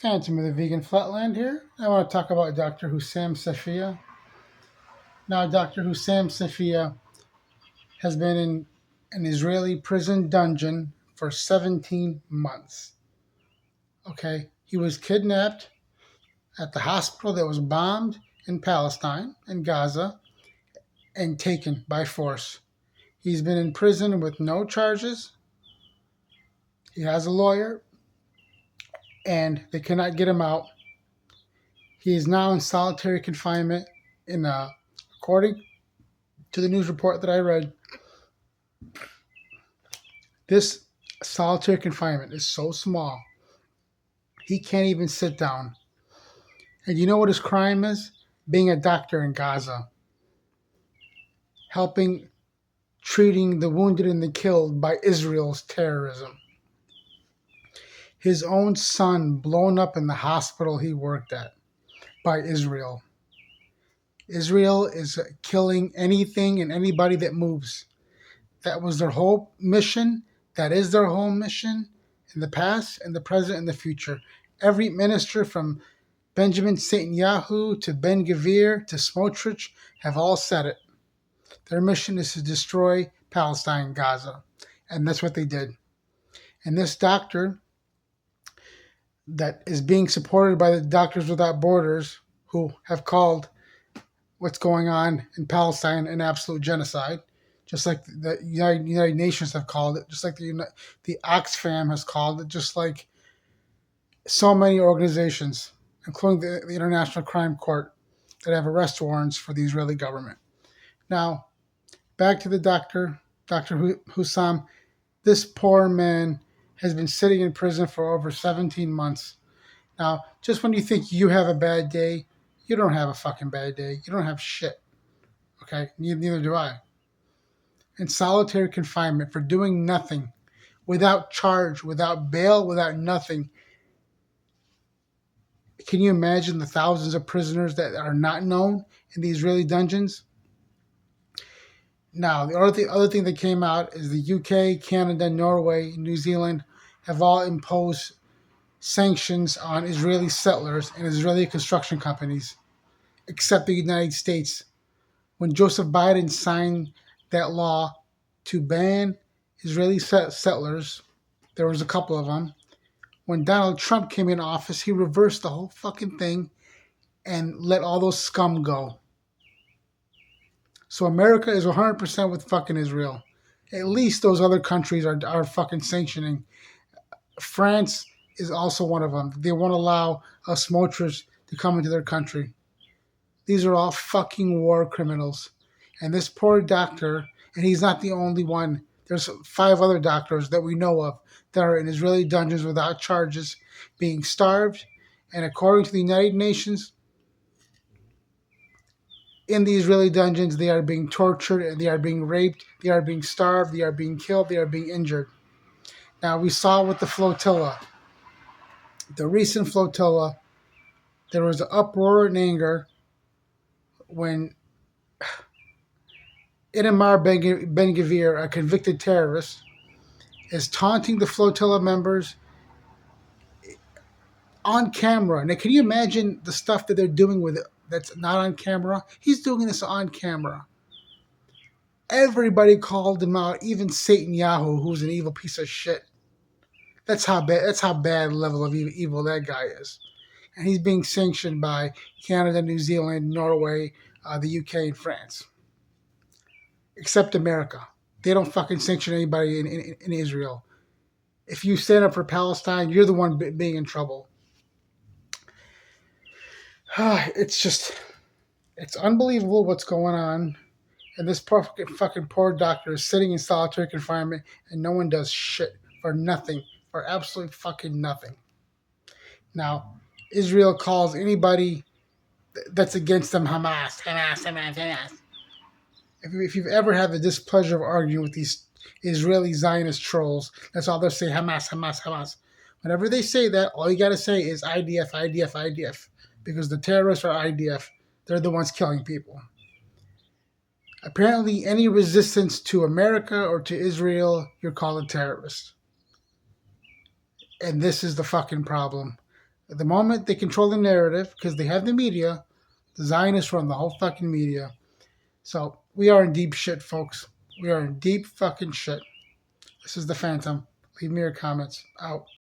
Phantom of the Vegan Flatland here. I want to talk about Dr. Hussam Safiya. Now, Dr. Hussam Safiya has been in an Israeli prison dungeon for 17 months. Okay, he was kidnapped at the hospital that was bombed in Palestine, in Gaza, and taken by force. He's been in prison with no charges. He has a lawyer, and they cannot get him out. He is now in solitary confinement according to the news report that I read, this solitary confinement is so small, he can't even sit down. And you know what his crime is? Being a doctor in Gaza, helping, treating the wounded and the killed by Israel's terrorism. His own son blown up in the hospital he worked at by Israel. Israel is killing anything and anybody that moves. That was their whole mission. That is their whole mission in the past, in the present, and the future. Every minister from Benjamin Netanyahu to Ben Gvir to Smotrich have all said it. Their mission is to destroy Palestine, Gaza. And that's what they did. And this doctor that is being supported by the Doctors Without Borders, who have called what's going on in Palestine an absolute genocide, just like the United Nations have called it, just like the Oxfam has called it, just like so many organizations, including the International Crime Court, that have arrest warrants for the Israeli government. Now, back to the Dr. Hussam. This poor man has been sitting in prison for over 17 months. Now, just when you think you have a bad day, you don't have a fucking bad day. You don't have shit. Okay? Neither do I. In solitary confinement for doing nothing, without charge, without bail, without nothing. Can you imagine the thousands of prisoners that are not known in the Israeli dungeons? Now, the other thing that came out is the UK, Canada, Norway, New Zealand have all imposed sanctions on Israeli settlers and Israeli construction companies, except the United States. When Joseph Biden signed that law to ban Israeli settlers, there was a couple of them. When Donald Trump came in office, he reversed the whole fucking thing and let all those scum go. So America is 100% with fucking Israel. At least those other countries are fucking sanctioning. France is also one of them. They won't allow us Smotrich to come into their country. These are all fucking war criminals. And this poor doctor, and he's not the only one. There's 5 other doctors that we know of that are in Israeli dungeons without charges, being starved. And according to the United Nations, in the Israeli dungeons, they are being tortured, and they are being raped, they are being starved, they are being killed, they are being injured. Now, we saw with the flotilla, the recent flotilla, there was an uproar and anger when Itamar Ben Gvir, a convicted terrorist, is taunting the flotilla members on camera. Now, can you imagine the stuff that they're doing with it that's not on camera? He's doing this on camera. Everybody called him out, even Netanyahu, who's an evil piece of shit. That's how bad level of evil that guy is. And he's being sanctioned by Canada, New Zealand, Norway, the UK, and France. Except America. They don't fucking sanction anybody in Israel. If you stand up for Palestine, you're the one being in trouble. It's unbelievable what's going on. And this fucking poor doctor is sitting in solitary confinement and no one does shit for nothing. For absolutely fucking nothing. Now, Israel calls anybody that's against them Hamas. If you've ever had the displeasure of arguing with these Israeli Zionist trolls, that's all they'll say, Hamas. Whenever they say that, all you got to say is IDF, because the terrorists are IDF. They're the ones killing people. Apparently, any resistance to America or to Israel, you're called a terrorist. And this is the fucking problem. At the moment, they control the narrative because they have the media. The Zionists run the whole fucking media. So we are in deep shit, folks. We are in deep fucking shit. This is the Phantom. Leave me your comments. Out.